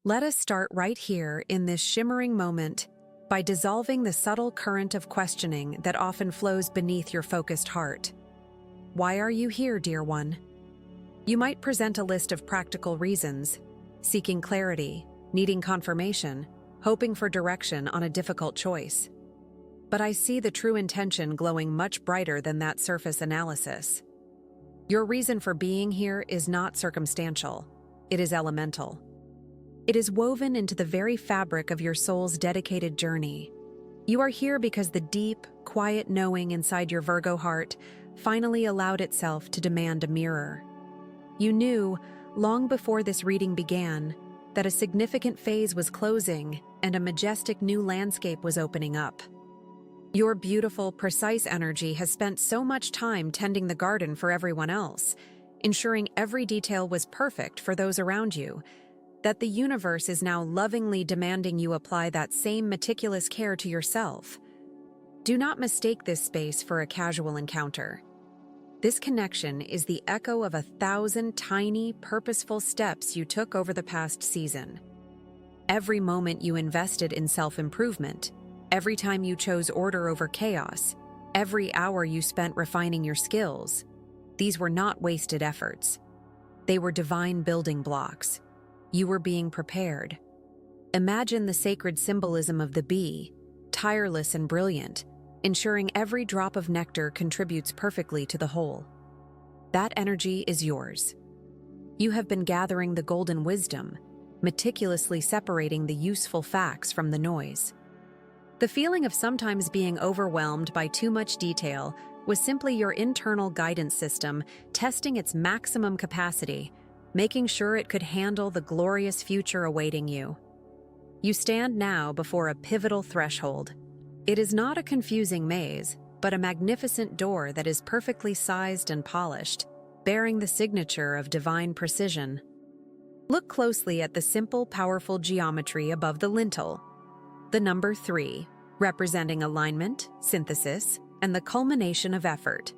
Let us start right here in this shimmering moment by dissolving the subtle current of questioning that often flows beneath your focused heart. Why are you here, dear one? You might present a list of practical reasons, seeking clarity, needing confirmation, hoping for direction on a difficult choice. But I see the true intention glowing much brighter than that surface analysis. Your reason for being here is not circumstantial, it is elemental. It is woven into the very fabric of your soul's dedicated journey. You are here because the deep, quiet knowing inside your Virgo heart finally allowed itself to demand a mirror. You knew, long before this reading began, that a significant phase was closing and a majestic new landscape was opening up. Your beautiful, precise energy has spent so much time tending the garden for everyone else, ensuring every detail was perfect for those around you, that the universe is now lovingly demanding you apply that same meticulous care to yourself. Do not mistake this space for a casual encounter. This connection is the echo of 1,000 tiny, purposeful steps you took over the past season. Every moment you invested in self-improvement, every time you chose order over chaos, every hour you spent refining your skills, these were not wasted efforts. They were divine building blocks. You were being prepared. Imagine the sacred symbolism of the bee, tireless and brilliant, ensuring every drop of nectar contributes perfectly to the whole. That energy is yours. You have been gathering the golden wisdom, meticulously separating the useful facts from the noise. The feeling of sometimes being overwhelmed by too much detail was simply your internal guidance system testing its maximum capacity, making sure it could handle the glorious future awaiting you. You stand now before a pivotal threshold. It is not a confusing maze, but a magnificent door that is perfectly sized and polished, bearing the signature of divine precision. Look closely at the simple, powerful geometry above the lintel. The number 3, representing alignment, synthesis, and the culmination of effort.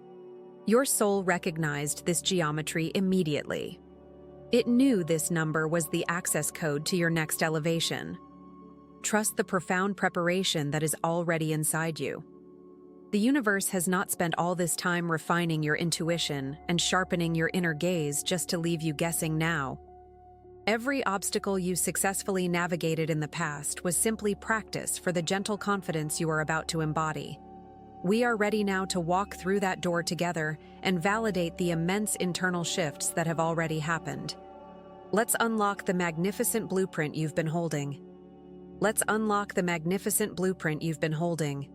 Your soul recognized this geometry immediately. It knew this number was the access code to your next elevation. Trust the profound preparation that is already inside you. The universe has not spent all this time refining your intuition and sharpening your inner gaze just to leave you guessing now. Every obstacle you successfully navigated in the past was simply practice for the gentle confidence you are about to embody. We are ready now to walk through that door together and validate the immense internal shifts that have already happened. Let's unlock the magnificent blueprint you've been holding. Let's unlock the magnificent blueprint you've been holding.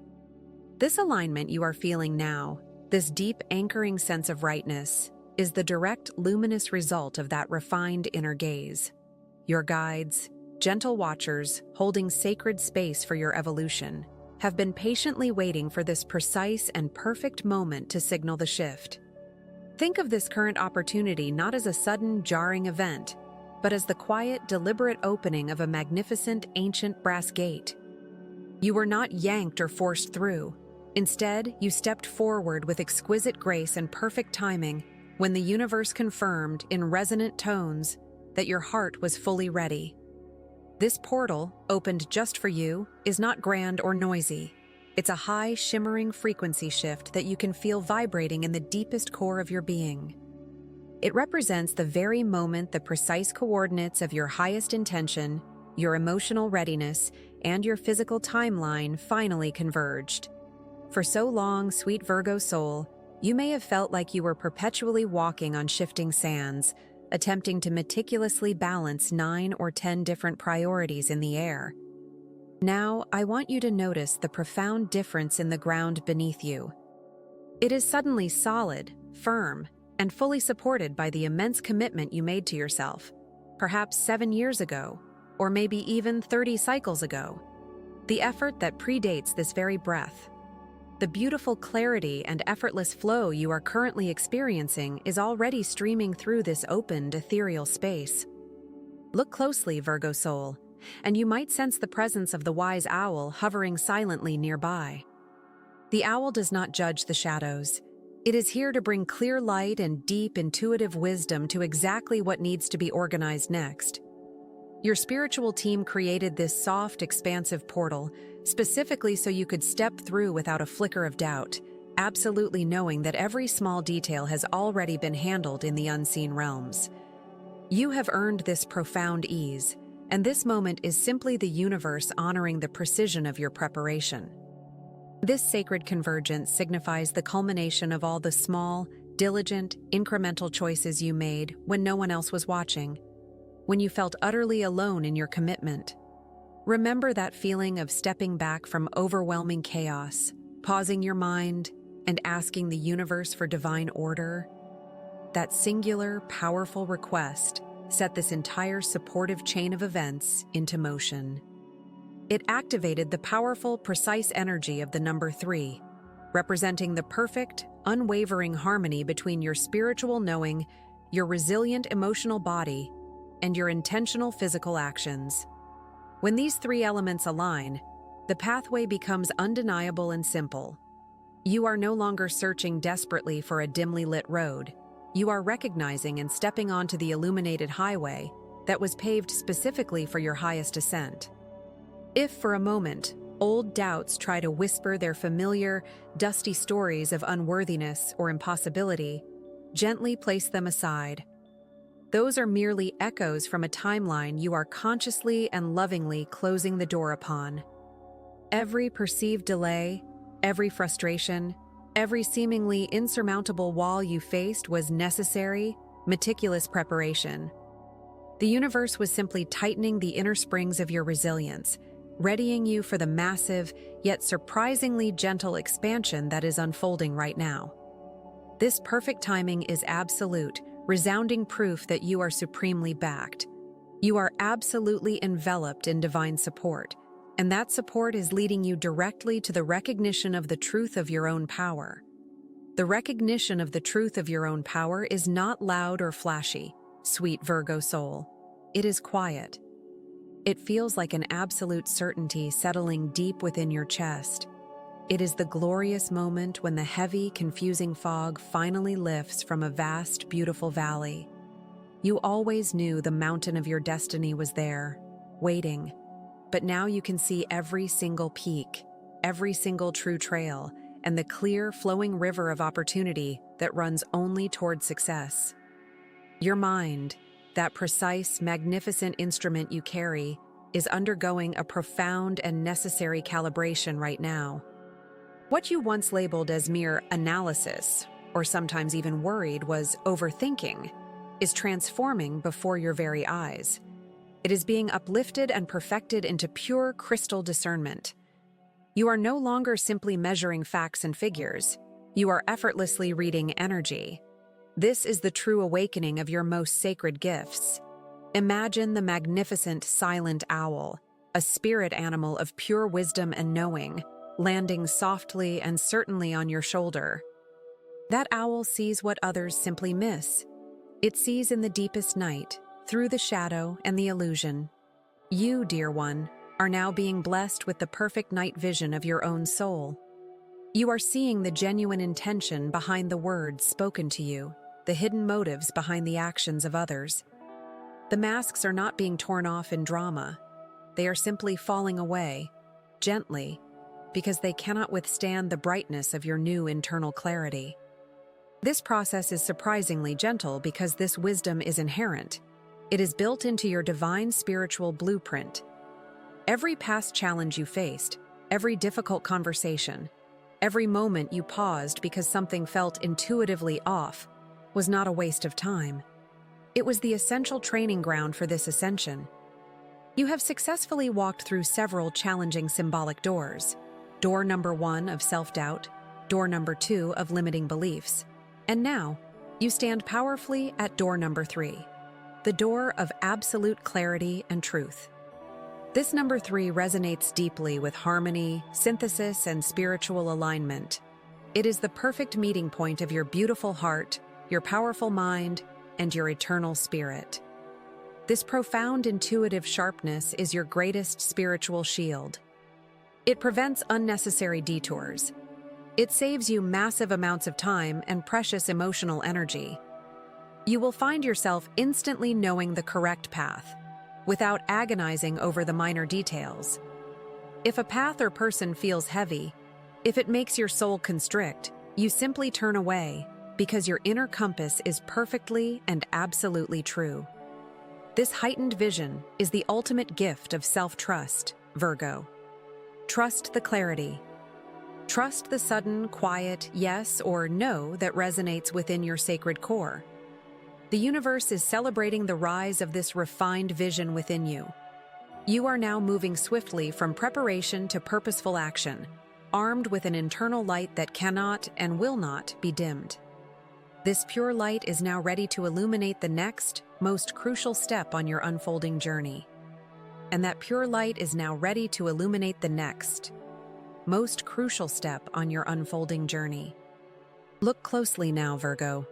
This alignment you are feeling now, this deep anchoring sense of rightness, is the direct luminous result of that refined inner gaze. Your guides, gentle watchers holding sacred space for your evolution, have been patiently waiting for this precise and perfect moment to signal the shift. Think of this current opportunity not as a sudden, jarring event, but as the quiet, deliberate opening of a magnificent, ancient brass gate. You were not yanked or forced through. Instead, you stepped forward with exquisite grace and perfect timing when the universe confirmed in resonant tones that your heart was fully ready. This portal, opened just for you, is not grand or noisy. It's a high, shimmering frequency shift that you can feel vibrating in the deepest core of your being. It represents the very moment the precise coordinates of your highest intention, your emotional readiness, and your physical timeline finally converged. For so long, sweet Virgo soul, you may have felt like you were perpetually walking on shifting sands, attempting to meticulously balance 9 or 10 different priorities in the air. Now, I want you to notice the profound difference in the ground beneath you. It is suddenly solid, firm, and fully supported by the immense commitment you made to yourself, perhaps 7 years ago, or maybe even 30 cycles ago. The effort that predates this very breath. The beautiful clarity and effortless flow you are currently experiencing is already streaming through this opened, ethereal space. Look closely, Virgo soul, and you might sense the presence of the wise owl hovering silently nearby. The owl does not judge the shadows. It is here to bring clear light and deep, intuitive wisdom to exactly what needs to be organized next. Your spiritual team created this soft, expansive portal, specifically so you could step through without a flicker of doubt, absolutely knowing that every small detail has already been handled in the unseen realms. You have earned this profound ease, and this moment is simply the universe honoring the precision of your preparation. This sacred convergence signifies the culmination of all the small, diligent, incremental choices you made when no one else was watching, when you felt utterly alone in your commitment. Remember that feeling of stepping back from overwhelming chaos, pausing your mind, and asking the universe for divine order? That singular, powerful request set this entire supportive chain of events into motion. It activated the powerful, precise energy of the number 3, representing the perfect, unwavering harmony between your spiritual knowing, your resilient emotional body, and your intentional physical actions. When these 3 elements align, the pathway becomes undeniable and simple. You are no longer searching desperately for a dimly lit road. You are recognizing and stepping onto the illuminated highway that was paved specifically for your highest ascent. If, for a moment, old doubts try to whisper their familiar, dusty stories of unworthiness or impossibility, gently place them aside. Those are merely echoes from a timeline you are consciously and lovingly closing the door upon. Every perceived delay, every frustration, every seemingly insurmountable wall you faced was necessary, meticulous preparation. The universe was simply tightening the inner springs of your resilience, readying you for the massive, yet surprisingly gentle expansion that is unfolding right now. This perfect timing is absolute, resounding proof that you are supremely backed. You are absolutely enveloped in divine support, and that support is leading you directly to the recognition of the truth of your own power. The recognition of the truth of your own power is not loud or flashy, sweet Virgo soul. It is quiet. It feels like an absolute certainty settling deep within your chest. It is the glorious moment when the heavy, confusing fog finally lifts from a vast, beautiful valley. You always knew the mountain of your destiny was there, waiting. But now you can see every single peak, every single true trail, and the clear, flowing river of opportunity that runs only toward success. Your mind, that precise, magnificent instrument you carry, is undergoing a profound and necessary calibration right now. What you once labeled as mere analysis, or sometimes even worried was overthinking, is transforming before your very eyes. It is being uplifted and perfected into pure crystal discernment. You are no longer simply measuring facts and figures. You are effortlessly reading energy. This is the true awakening of your most sacred gifts. Imagine the magnificent silent owl, a spirit animal of pure wisdom and knowing, landing softly and certainly on your shoulder. That owl sees what others simply miss. It sees in the deepest night, through the shadow and the illusion. You, dear one, are now being blessed with the perfect night vision of your own soul. You are seeing the genuine intention behind the words spoken to you, the hidden motives behind the actions of others. The masks are not being torn off in drama. They are simply falling away, gently, because they cannot withstand the brightness of your new internal clarity. This process is surprisingly gentle because this wisdom is inherent. It is built into your divine spiritual blueprint. Every past challenge you faced, every difficult conversation, every moment you paused because something felt intuitively off, was not a waste of time. It was the essential training ground for this ascension. You have successfully walked through several challenging symbolic doors. Door number 1 of self-doubt, door number 2 of limiting beliefs, and now you stand powerfully at door number 3, the door of absolute clarity and truth. This number 3 resonates deeply with harmony, synthesis, and spiritual alignment. It is the perfect meeting point of your beautiful heart, your powerful mind, and your eternal spirit. This profound intuitive sharpness is your greatest spiritual shield. It prevents unnecessary detours. It saves you massive amounts of time and precious emotional energy. You will find yourself instantly knowing the correct path. without agonizing over the minor details. If a path or person feels heavy, if it makes your soul constrict, you simply turn away because your inner compass is perfectly and absolutely true. This heightened vision is the ultimate gift of self-trust, Virgo. Trust the clarity. Trust the sudden, quiet yes or no that resonates within your sacred core. The universe is celebrating the rise of this refined vision within you. You are now moving swiftly from preparation to purposeful action, armed with an internal light that cannot and will not be dimmed. This pure light is now ready to illuminate the next, most crucial step on your unfolding journey. And that pure light is now ready to illuminate the next, most crucial step on your unfolding journey. Look closely now, Virgo.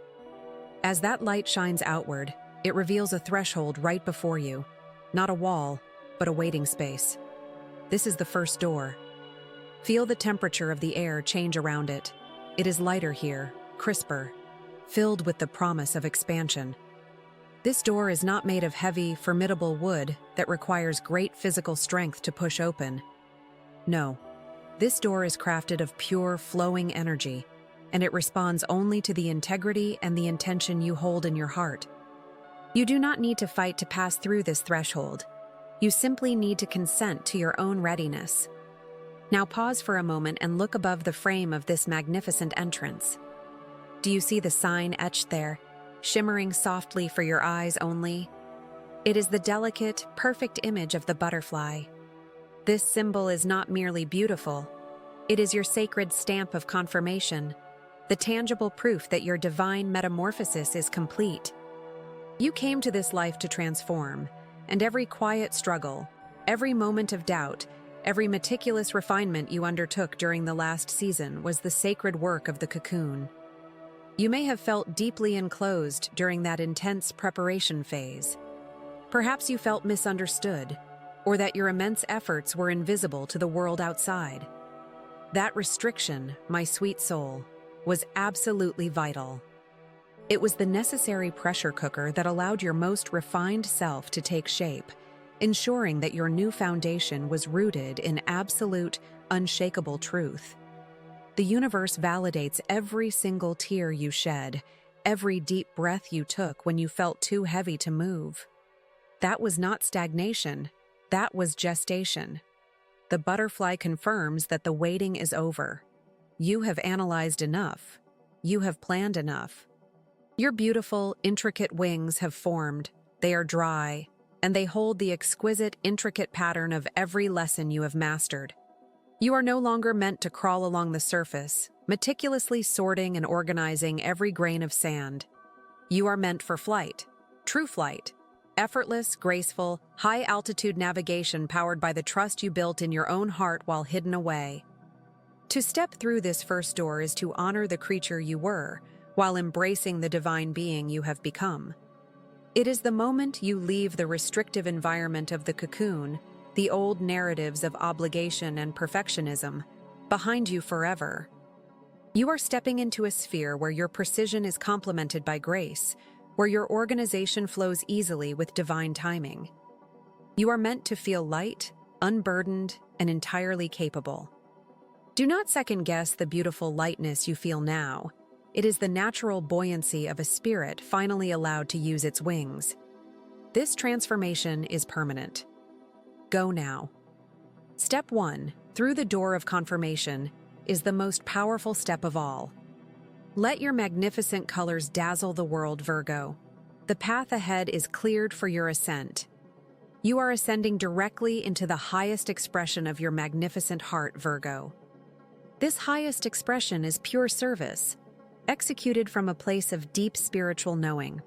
As that light shines outward, it reveals a threshold right before you, not a wall, but a waiting space. This is the first door. Feel the temperature of the air change around it. It is lighter here, crisper, filled with the promise of expansion. This door is not made of heavy, formidable wood that requires great physical strength to push open. No, this door is crafted of pure, flowing energy, and it responds only to the integrity and the intention you hold in your heart. You do not need to fight to pass through this threshold. You simply need to consent to your own readiness. Now pause for a moment and look above the frame of this magnificent entrance. Do you see the sign etched there, shimmering softly for your eyes only? It is the delicate, perfect image of the butterfly. This symbol is not merely beautiful. It is your sacred stamp of confirmation, the tangible proof that your divine metamorphosis is complete. You came to this life to transform, and every quiet struggle, every moment of doubt, every meticulous refinement you undertook during the last season was the sacred work of the cocoon. You may have felt deeply enclosed during that intense preparation phase. Perhaps you felt misunderstood, or that your immense efforts were invisible to the world outside. That restriction, my sweet soul, was absolutely vital. It was the necessary pressure cooker that allowed your most refined self to take shape, ensuring that your new foundation was rooted in absolute, unshakable truth. The universe validates every single tear you shed, every deep breath you took when you felt too heavy to move. That was not stagnation, that was gestation. The butterfly confirms that the waiting is over. You have analyzed enough. You have planned enough. Your beautiful, intricate wings have formed. They are dry, and they hold the exquisite, intricate pattern of every lesson you have mastered. You are no longer meant to crawl along the surface, meticulously sorting and organizing every grain of sand. You are meant for flight, true flight, effortless, graceful, high-altitude navigation powered by the trust you built in your own heart while hidden away. To step through this first door is to honor the creature you were, while embracing the divine being you have become. It is the moment you leave the restrictive environment of the cocoon, the old narratives of obligation and perfectionism, behind you forever. You are stepping into a sphere where your precision is complemented by grace, where your organization flows easily with divine timing. You are meant to feel light, unburdened, and entirely capable. Do not second-guess the beautiful lightness you feel now. It is the natural buoyancy of a spirit finally allowed to use its wings. This transformation is permanent. Go now. Step 1, through the door of confirmation, is the most powerful step of all. Let your magnificent colors dazzle the world, Virgo. The path ahead is cleared for your ascent. You are ascending directly into the highest expression of your magnificent heart, Virgo. This highest expression is pure service, executed from a place of deep spiritual knowing.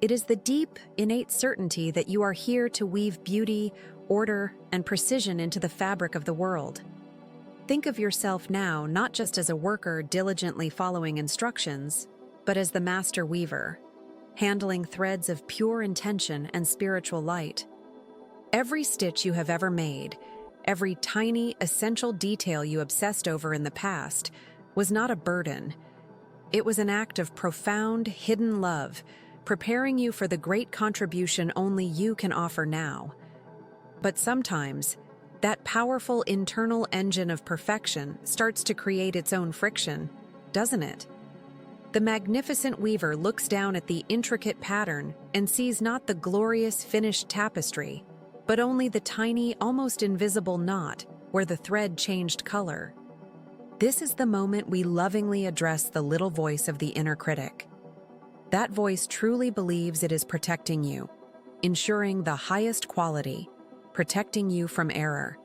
It is the deep, innate certainty that you are here to weave beauty, order, and precision into the fabric of the world. Think of yourself now not just as a worker diligently following instructions, but as the master weaver, handling threads of pure intention and spiritual light. Every stitch you have ever made, every tiny, essential detail you obsessed over in the past, was not a burden. It was an act of profound, hidden love, preparing you for the great contribution only you can offer now. But sometimes, that powerful internal engine of perfection starts to create its own friction, doesn't it? The magnificent weaver looks down at the intricate pattern and sees not the glorious finished tapestry, but only the tiny, almost invisible knot where the thread changed color. This is the moment we lovingly address the little voice of the inner critic. That voice truly believes it is protecting you, ensuring the highest quality, protecting you from error.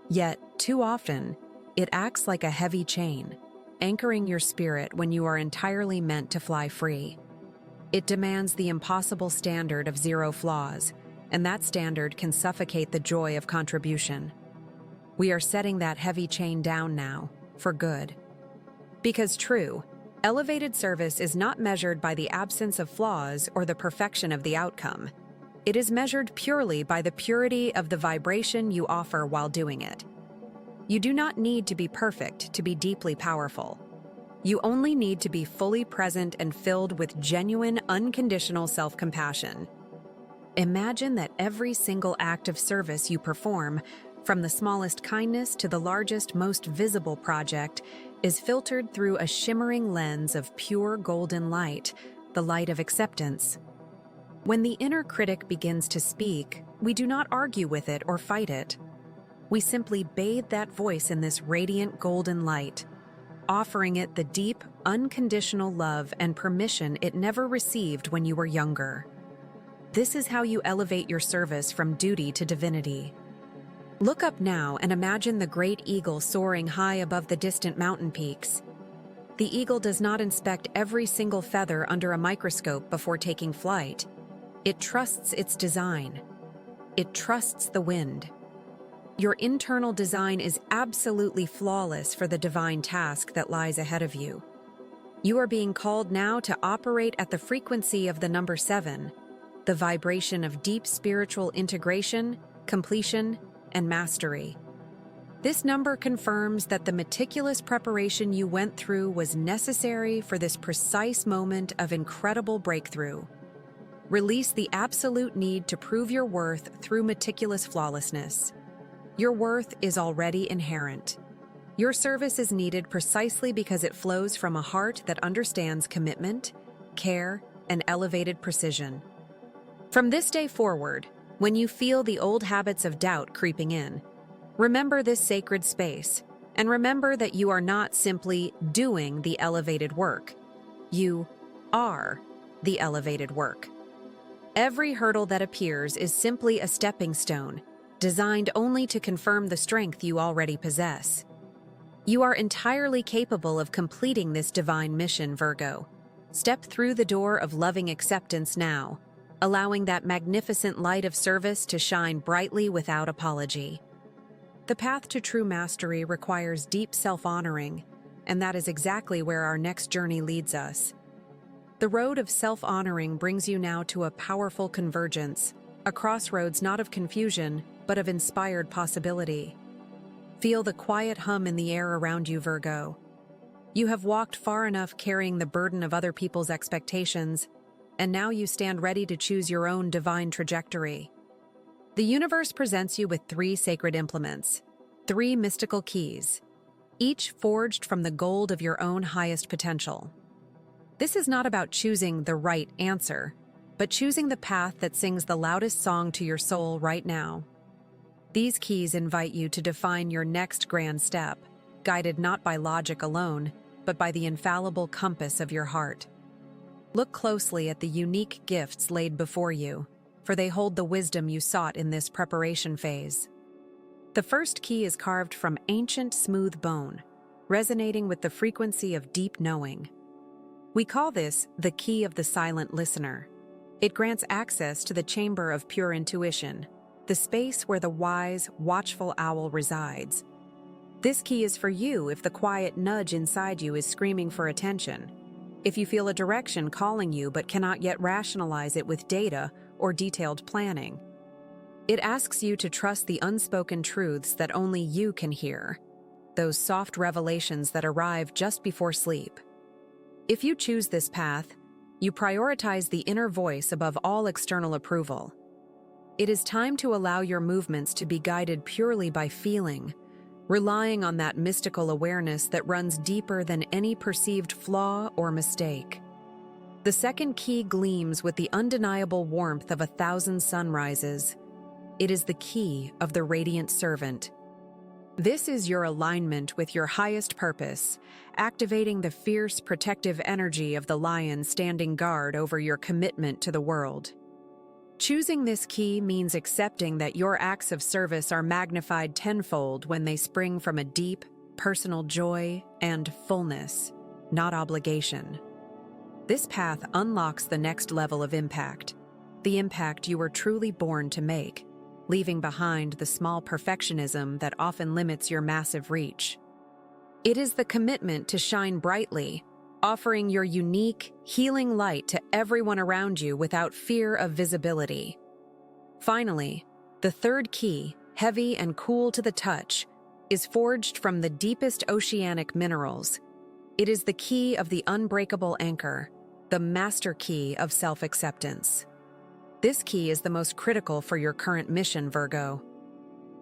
Yet, too often, it acts like a heavy chain, anchoring your spirit when you are entirely meant to fly free. It demands the impossible standard of zero flaws, and that standard can suffocate the joy of contribution. We are setting that heavy chain down now, for good. Because true, elevated service is not measured by the absence of flaws or the perfection of the outcome. It is measured purely by the purity of the vibration you offer while doing it. You do not need to be perfect to be deeply powerful. You only need to be fully present and filled with genuine, unconditional self-compassion. Imagine that every single act of service you perform, from the smallest kindness to the largest, most visible project, is filtered through a shimmering lens of pure golden light, the light of acceptance. When the inner critic begins to speak, we do not argue with it or fight it. We simply bathe that voice in this radiant golden light, offering it the deep, unconditional love and permission it never received when you were younger. This is how you elevate your service from duty to divinity. Look up now and imagine the great eagle soaring high above the distant mountain peaks. The eagle does not inspect every single feather under a microscope before taking flight. It trusts its design. It trusts the wind. Your internal design is absolutely flawless for the divine task that lies ahead of you. You are being called now to operate at the frequency of the number 7, the vibration of deep spiritual integration, completion, and mastery. This number confirms that the meticulous preparation you went through was necessary for this precise moment of incredible breakthrough. Release the absolute need to prove your worth through meticulous flawlessness. Your worth is already inherent. Your service is needed precisely because it flows from a heart that understands commitment, care, and elevated precision. From this day forward, when you feel the old habits of doubt creeping in, remember this sacred space, and remember that you are not simply doing the elevated work. You are the elevated work. Every hurdle that appears is simply a stepping stone, designed only to confirm the strength you already possess. You are entirely capable of completing this divine mission, Virgo. Step through the door of loving acceptance now, allowing that magnificent light of service to shine brightly without apology. The path to true mastery requires deep self-honoring, and that is exactly where our next journey leads us. The road of self-honoring brings you now to a powerful convergence, a crossroads not of confusion, but of inspired possibility. Feel the quiet hum in the air around you, Virgo. You have walked far enough carrying the burden of other people's expectations, and now you stand ready to choose your own divine trajectory. The universe presents you with 3 sacred implements, 3 mystical keys, each forged from the gold of your own highest potential. This is not about choosing the right answer, but choosing the path that sings the loudest song to your soul right now. These keys invite you to define your next grand step, guided not by logic alone, but by the infallible compass of your heart. Look closely at the unique gifts laid before you, for they hold the wisdom you sought in this preparation phase. The first key is carved from ancient smooth bone, resonating with the frequency of deep knowing. We call this the key of the silent listener. It grants access to the chamber of pure intuition, the space where the wise, watchful owl resides. This key is for you if the quiet nudge inside you is screaming for attention, if you feel a direction calling you but cannot yet rationalize it with data or detailed planning. It asks you to trust the unspoken truths that only you can hear, those soft revelations that arrive just before sleep. If you choose this path, You prioritize the inner voice above all external approval. It is time to allow your movements to be guided purely by feeling, relying on that mystical awareness that runs deeper than any perceived flaw or mistake. The second key gleams with the undeniable warmth of 1,000 sunrises. It is the key of the radiant servant. This is your alignment with your highest purpose, activating the fierce protective energy of the lion standing guard over your commitment to the world. Choosing this key means accepting that your acts of service are magnified tenfold when they spring from a deep, personal joy and fullness, not obligation. This path unlocks the next level of impact, the impact you were truly born to make, leaving behind the small perfectionism that often limits your massive reach. It is the commitment to shine brightly, offering your unique, healing light to everyone around you without fear of visibility. Finally, the third key, heavy and cool to the touch, is forged from the deepest oceanic minerals. It is the key of the unbreakable anchor, the master key of self-acceptance. This key is the most critical for your current mission, Virgo.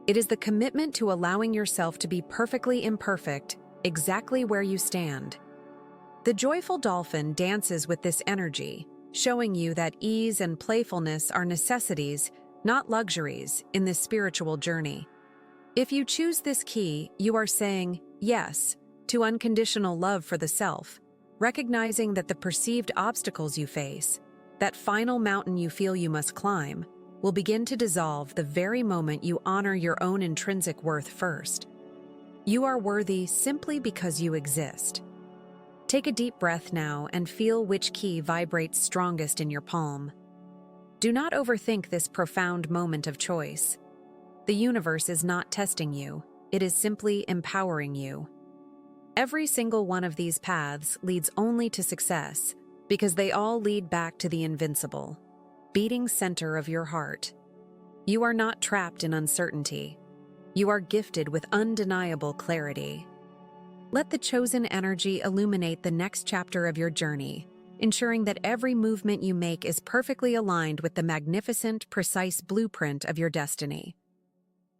It is the commitment to allowing yourself to be perfectly imperfect, exactly where you stand. The joyful dolphin dances with this energy, showing you that ease and playfulness are necessities, not luxuries, in this spiritual journey. If you choose this key, you are saying yes to unconditional love for the self, recognizing that the perceived obstacles you face, that final mountain you feel you must climb, will begin to dissolve the very moment you honor your own intrinsic worth first. You are worthy simply because you exist. Take a deep breath now and feel which key vibrates strongest in your palm. Do not overthink this profound moment of choice. The universe is not testing you, it is simply empowering you. Every single one of these paths leads only to success, because they all lead back to the invincible, beating center of your heart. You are not trapped in uncertainty. You are gifted with undeniable clarity. Let the chosen energy illuminate the next chapter of your journey, ensuring that every movement you make is perfectly aligned with the magnificent, precise blueprint of your destiny.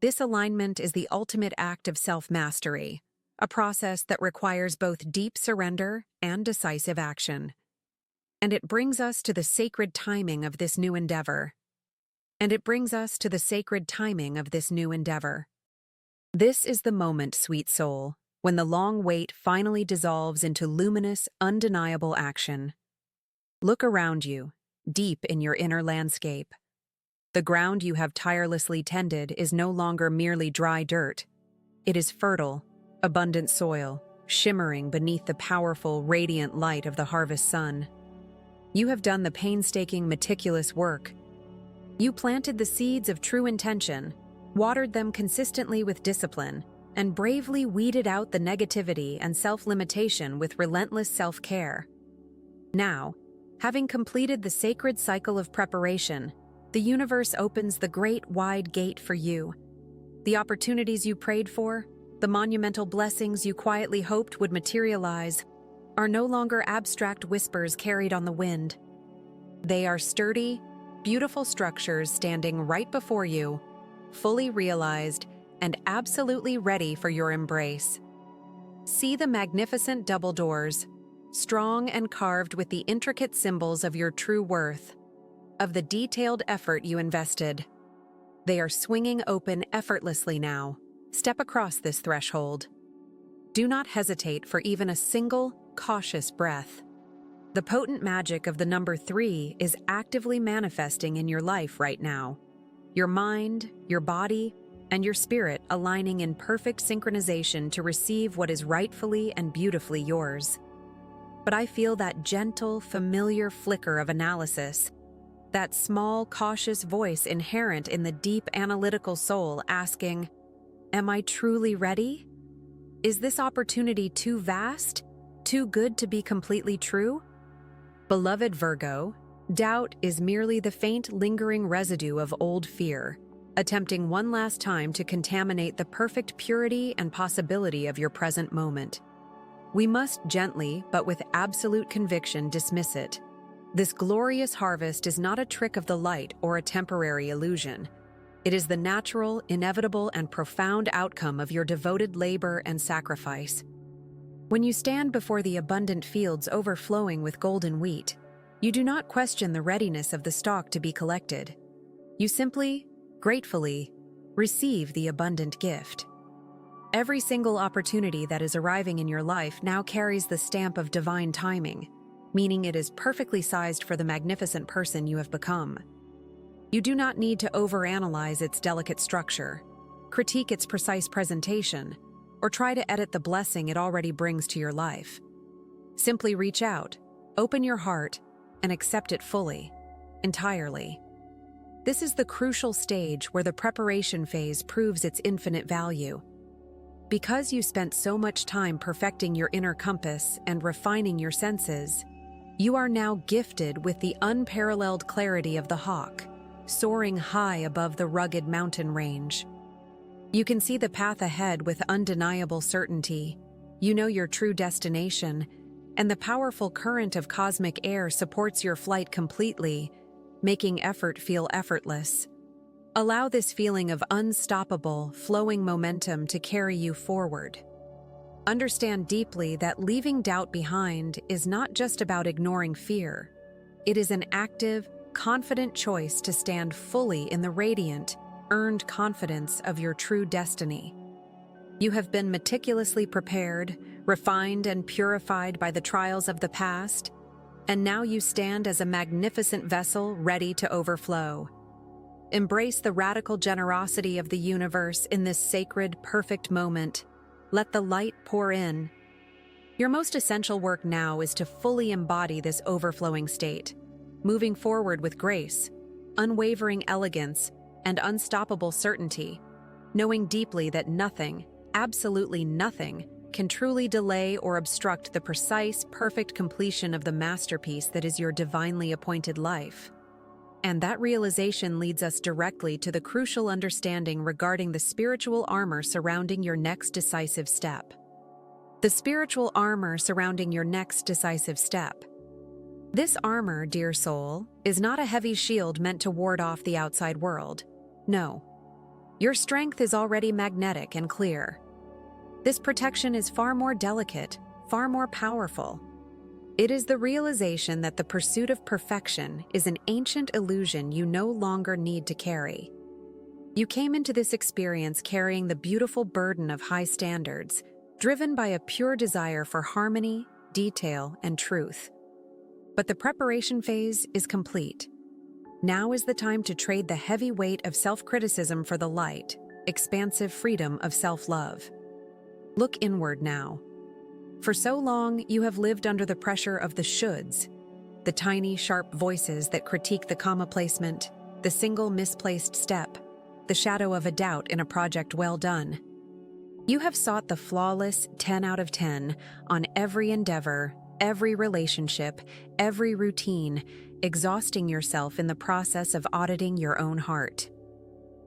This alignment is the ultimate act of self-mastery, a process that requires both deep surrender and decisive action. And it brings us to the sacred timing of this new endeavor. This is the moment, sweet soul, when the long wait finally dissolves into luminous, undeniable action. Look around you, deep in your inner landscape. The ground you have tirelessly tended is no longer merely dry dirt. It is fertile, abundant soil, shimmering beneath the powerful, radiant light of the harvest sun. You have done the painstaking, meticulous work. You planted the seeds of true intention, watered them consistently with discipline, and bravely weeded out the negativity and self-limitation with relentless self-care. Now, having completed the sacred cycle of preparation, the universe opens the great wide gate for you. The opportunities you prayed for, the monumental blessings you quietly hoped would materialize, are no longer abstract whispers carried on the wind. They are sturdy, beautiful structures standing right before you, fully realized and absolutely ready for your embrace. See the magnificent double doors, strong and carved with the intricate symbols of your true worth, of the detailed effort you invested. They are swinging open effortlessly now. Step across this threshold. Do not hesitate for even a single, cautious breath. The potent magic of the number 3 is actively manifesting in your life right now. Your mind, your body, and your spirit aligning in perfect synchronization to receive what is rightfully and beautifully yours. But I feel that gentle, familiar flicker of analysis, that small, cautious voice inherent in the deep analytical soul asking, "Am I truly ready? Is this opportunity too vast, too good to be completely true?" Beloved Virgo, doubt is merely the faint, lingering residue of old fear, attempting one last time to contaminate the perfect purity and possibility of your present moment. We must gently, but with absolute conviction, dismiss it. This glorious harvest is not a trick of the light or a temporary illusion. It is the natural, inevitable, and profound outcome of your devoted labor and sacrifice. When you stand before the abundant fields overflowing with golden wheat, you do not question the readiness of the stalk to be collected. You simply, gratefully, receive the abundant gift. Every single opportunity that is arriving in your life now carries the stamp of divine timing, meaning it is perfectly sized for the magnificent person you have become. You do not need to overanalyze its delicate structure, critique its precise presentation, or try to edit the blessing it already brings to your life. Simply reach out, open your heart, and accept it fully, entirely. This is the crucial stage where the preparation phase proves its infinite value. Because you spent so much time perfecting your inner compass and refining your senses, you are now gifted with the unparalleled clarity of the hawk, soaring high above the rugged mountain range. You can see the path ahead with undeniable certainty. You know your true destination, and the powerful current of cosmic air supports your flight completely, making effort feel effortless. Allow this feeling of unstoppable, flowing momentum to carry you forward. Understand deeply that leaving doubt behind is not just about ignoring fear. It is an active, confident choice to stand fully in the radiant, earned confidence of your true destiny. You have been meticulously prepared, refined and purified by the trials of the past, and now you stand as a magnificent vessel ready to overflow. Embrace the radical generosity of the universe in this sacred, perfect moment. Let the light pour in. Your most essential work now is to fully embody this overflowing state, moving forward with grace, unwavering elegance, and unstoppable certainty, knowing deeply that nothing, absolutely nothing, can truly delay or obstruct the precise, perfect completion of the masterpiece that is your divinely appointed life. And that realization leads us directly to the crucial understanding regarding the spiritual armor surrounding your next decisive step. The spiritual armor surrounding your next decisive step. This armor, dear soul, is not a heavy shield meant to ward off the outside world. No. Your strength is already magnetic and clear. This protection is far more delicate, far more powerful. It is the realization that the pursuit of perfection is an ancient illusion you no longer need to carry. You came into this experience carrying the beautiful burden of high standards, driven by a pure desire for harmony, detail, and truth. But the preparation phase is complete. Now is the time to trade the heavy weight of self-criticism for the light, expansive freedom of self-love. Look inward now. For so long, you have lived under the pressure of the shoulds, the tiny, sharp voices that critique the comma placement, the single misplaced step, the shadow of a doubt in a project well done. You have sought the flawless 10 out of 10 on every endeavor, every relationship, every routine, exhausting yourself in the process of auditing your own heart.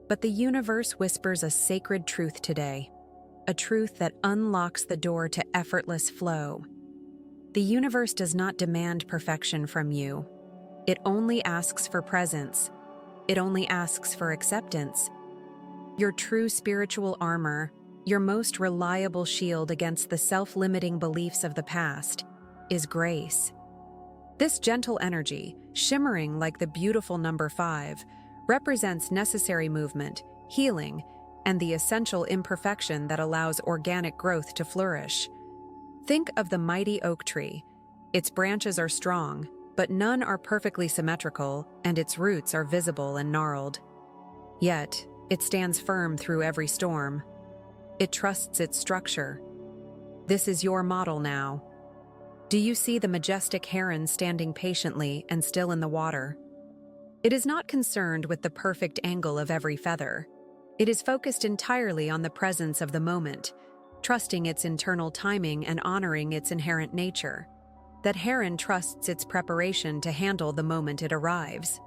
But the universe whispers a sacred truth today, a truth that unlocks the door to effortless flow. The universe does not demand perfection from you. It only asks for presence. It only asks for acceptance. Your true spiritual armor, your most reliable shield against the self-limiting beliefs of the past, is grace. This gentle energy, shimmering like the beautiful number 5, represents necessary movement, healing, and the essential imperfection that allows organic growth to flourish. Think of the mighty oak tree. Its branches are strong, but none are perfectly symmetrical, and its roots are visible and gnarled. Yet, it stands firm through every storm. It trusts its structure. This is your model now. Do you see the majestic heron standing patiently and still in the water? It is not concerned with the perfect angle of every feather. It is focused entirely on the presence of the moment, trusting its internal timing and honoring its inherent nature. That heron trusts its preparation to handle the moment it arrives.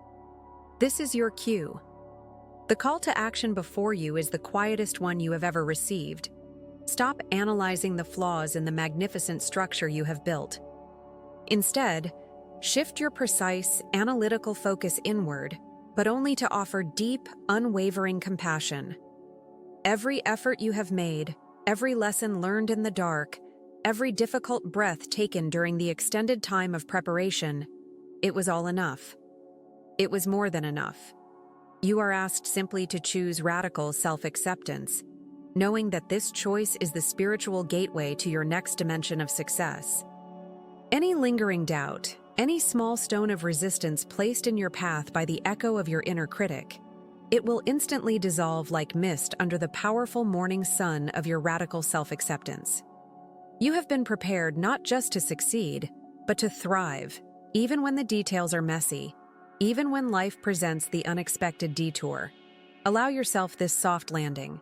This is your cue. The call to action before you is the quietest one you have ever received. Stop analyzing the flaws in the magnificent structure you have built. Instead, Shift your precise, analytical focus inward, but only to offer deep, unwavering compassion. Every effort you have made, every lesson learned in the dark, every difficult breath taken during the extended time of preparation, it was all enough. It was more than enough. You are asked simply to choose radical self-acceptance, knowing that this choice is the spiritual gateway to your next dimension of success. Any lingering doubt, any small stone of resistance placed in your path by the echo of your inner critic, it will instantly dissolve like mist under the powerful morning sun of your radical self-acceptance. You have been prepared not just to succeed, but to thrive, even when the details are messy, even when life presents the unexpected detour. Allow yourself this soft landing.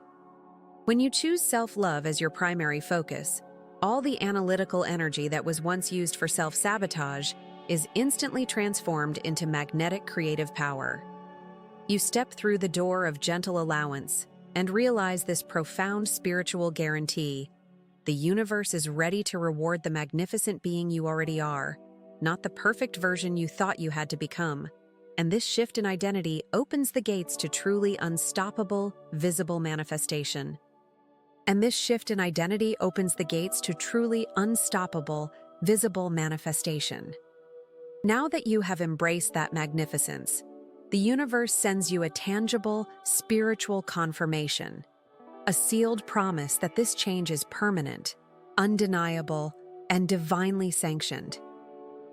When you choose self-love as your primary focus, all the analytical energy that was once used for self-sabotage is instantly transformed into magnetic creative power. You step through the door of gentle allowance and realize this profound spiritual guarantee: the universe is ready to reward the magnificent being you already are, not the perfect version you thought you had to become. And this shift in identity opens the gates to truly unstoppable, visible manifestation. And this shift in identity opens the gates to truly unstoppable, visible manifestation. Now that you have embraced that magnificence, the universe sends you a tangible, spiritual confirmation, a sealed promise that this change is permanent, undeniable, and divinely sanctioned.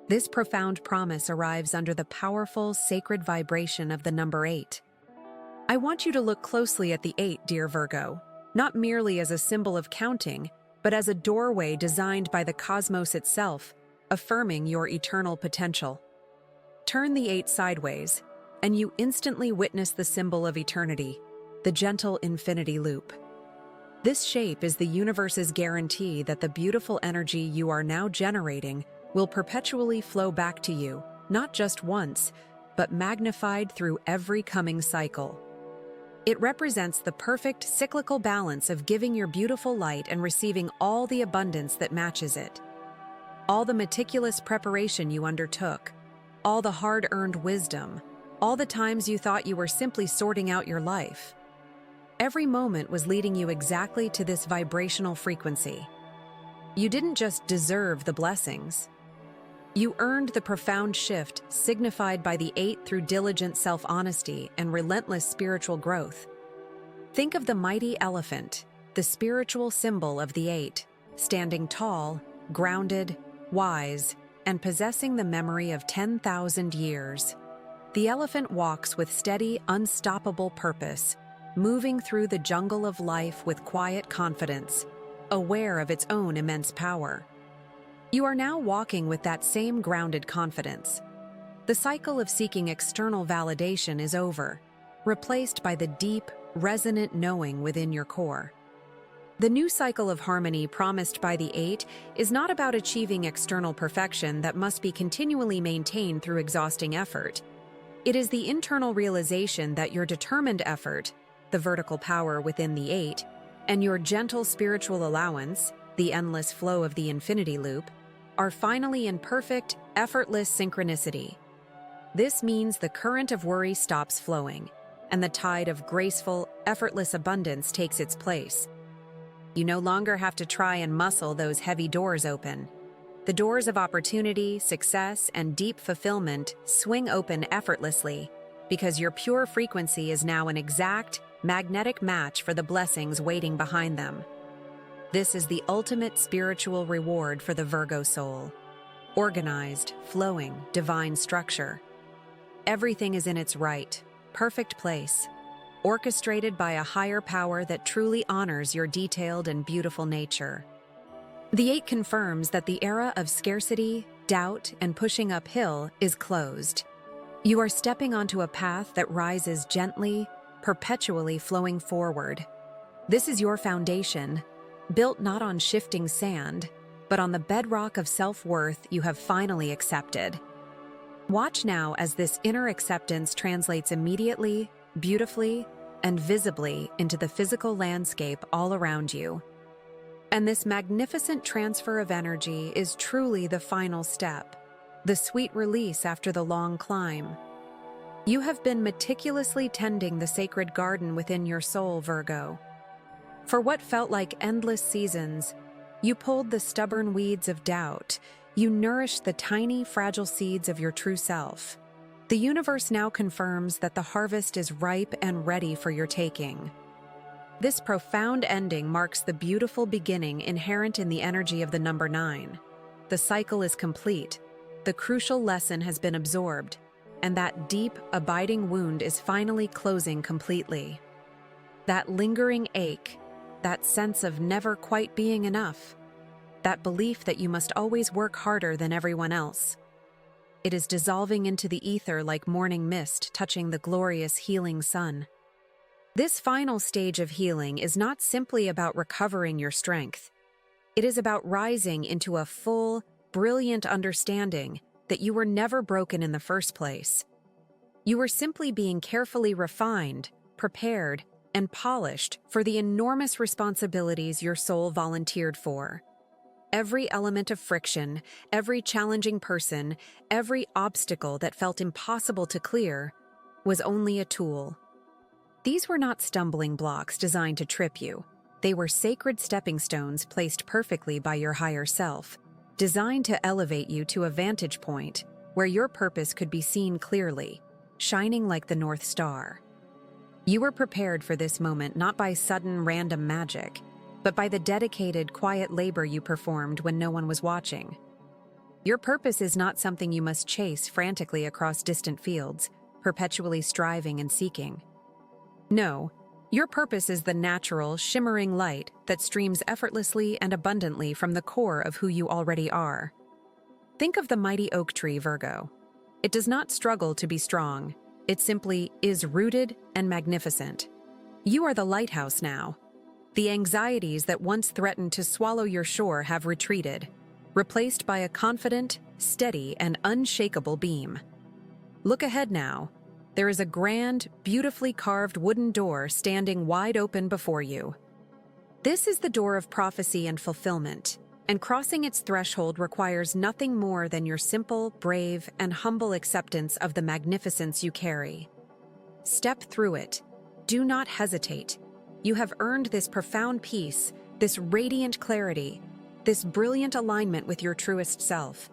This profound promise arrives under the powerful, sacred vibration of the number 8. I want you to look closely at the 8, dear Virgo, not merely as a symbol of counting, but as a doorway designed by the cosmos itself, affirming your eternal potential. Turn the 8 sideways, and you instantly witness the symbol of eternity, the gentle infinity loop. This shape is the universe's guarantee that the beautiful energy you are now generating will perpetually flow back to you, not just once, but magnified through every coming cycle. It represents the perfect cyclical balance of giving your beautiful light and receiving all the abundance that matches it. All the meticulous preparation you undertook, all the hard-earned wisdom, all the times you thought you were simply sorting out your life. Every moment was leading you exactly to this vibrational frequency. You didn't just deserve the blessings. You earned the profound shift signified by the 8 through diligent self-honesty and relentless spiritual growth. Think of the mighty elephant, the spiritual symbol of the 8, standing tall, grounded, wise, and possessing the memory of 10,000 years. The elephant walks with steady, unstoppable purpose, moving through the jungle of life with quiet confidence, aware of its own immense power. You are now walking with that same grounded confidence. The cycle of seeking external validation is over, replaced by the deep, resonant knowing within your core. The new cycle of harmony promised by the 8 is not about achieving external perfection that must be continually maintained through exhausting effort. It is the internal realization that your determined effort, the vertical power within the 8, and your gentle spiritual allowance, the endless flow of the infinity loop, are finally in perfect, effortless synchronicity. This means the current of worry stops flowing, and the tide of graceful, effortless abundance takes its place. You no longer have to try and muscle those heavy doors open. The doors of opportunity, success, and deep fulfillment swing open effortlessly, because your pure frequency is now an exact, magnetic match for the blessings waiting behind them. This is the ultimate spiritual reward for the Virgo soul. Organized, flowing, divine structure. Everything is in its right, perfect place, orchestrated by a higher power that truly honors your detailed and beautiful nature. The 8 confirms that the era of scarcity, doubt, and pushing uphill is closed. You are stepping onto a path that rises gently, perpetually flowing forward. This is your foundation, built not on shifting sand, but on the bedrock of self-worth you have finally accepted. Watch now as this inner acceptance translates immediately, beautifully, and visibly into the physical landscape all around you. And this magnificent transfer of energy is truly the final step, the sweet release after the long climb. You have been meticulously tending the sacred garden within your soul, Virgo. For what felt like endless seasons, you pulled the stubborn weeds of doubt. You nourished the tiny, fragile seeds of your true self. The universe now confirms that the harvest is ripe and ready for your taking. This profound ending marks the beautiful beginning inherent in the energy of the number 9. The cycle is complete, the crucial lesson has been absorbed, and that deep, abiding wound is finally closing completely. That lingering ache, that sense of never quite being enough, that belief that you must always work harder than everyone else. It is dissolving into the ether like morning mist touching the glorious healing sun. This final stage of healing is not simply about recovering your strength. It is about rising into a full, brilliant understanding that you were never broken in the first place. You were simply being carefully refined, prepared, and polished for the enormous responsibilities your soul volunteered for. Every element of friction, every challenging person, every obstacle that felt impossible to clear was only a tool. These were not stumbling blocks designed to trip you. They were sacred stepping stones placed perfectly by your higher self, designed to elevate you to a vantage point where your purpose could be seen clearly, shining like the North Star. You were prepared for this moment not by sudden random magic, but by the dedicated, quiet labor you performed when no one was watching. Your purpose is not something you must chase frantically across distant fields, perpetually striving and seeking. No, your purpose is the natural, shimmering light that streams effortlessly and abundantly from the core of who you already are. Think of the mighty oak tree, Virgo. It does not struggle to be strong. It simply is rooted and magnificent. You are the lighthouse now. The anxieties that once threatened to swallow your shore have retreated, replaced by a confident, steady, and unshakable beam. Look ahead now. There is a grand, beautifully carved wooden door standing wide open before you. This is the door of prophecy and fulfillment, and crossing its threshold requires nothing more than your simple, brave, and humble acceptance of the magnificence you carry. Step through it. Do not hesitate. You have earned this profound peace, this radiant clarity, this brilliant alignment with your truest self.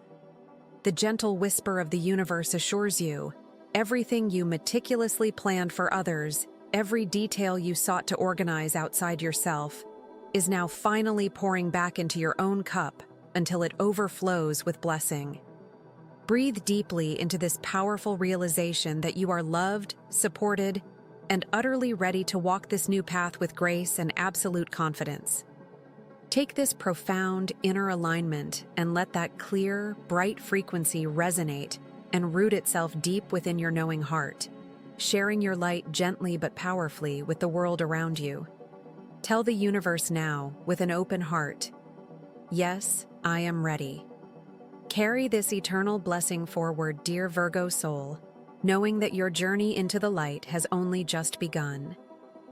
The gentle whisper of the universe assures you, everything you meticulously planned for others, every detail you sought to organize outside yourself, is now finally pouring back into your own cup until it overflows with blessing. Breathe deeply into this powerful realization that you are loved, supported, and utterly ready to walk this new path with grace and absolute confidence. Take this profound inner alignment and let that clear, bright frequency resonate and root itself deep within your knowing heart, sharing your light gently but powerfully with the world around you. Tell the universe now, with an open heart, yes, I am ready. Carry this eternal blessing forward, dear Virgo soul, knowing that your journey into the light has only just begun.